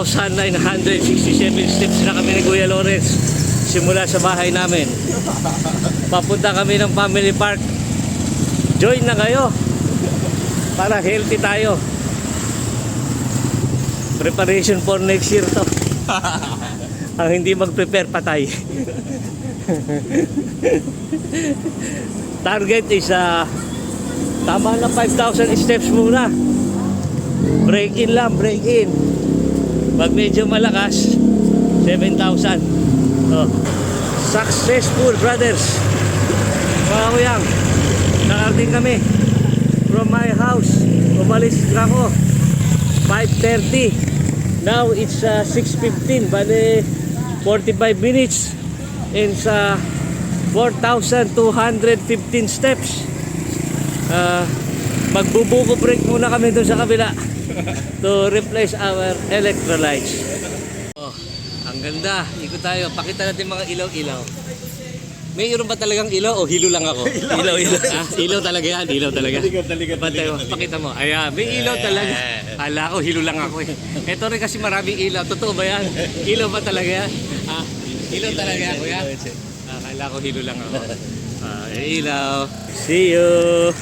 1,967 steps na kami ni Kuya Lawrence simula sa bahay namin. Papunta kami ng family park. Join na kayo para healthy tayo. Preparation for next year to. Ang hindi mag-prepare patay. Target is tama na 5,000 steps muna. Break in lang, break in. Pag medyo malakas 7,000. Oh. Successful, brothers. Mga kuyang, nakarating kami from my house. Umalis ako 5:30. Now it's 6:15. Bale 45 minutes and sa 4,215 steps. Magbubuko break muna kami doon sa kabila to replace our electrolytes. Oh, ang ganda. Ikot tayo. Pakita natin mga ilaw-ilaw. Mayroon ba talagang ilaw o hilo lang ako? Ilaw. Ilaw talaga yan. Ilaw talaga. Pakita mo. Ayan, may ilaw talaga. Kala ko hilo lang ako eh. Ito rin kasi maraming ilaw. Totoo ba yan? Ilaw ba talaga yan? Ilaw talaga ako yan. Kala ko hilo lang ako. Ilaw. See you.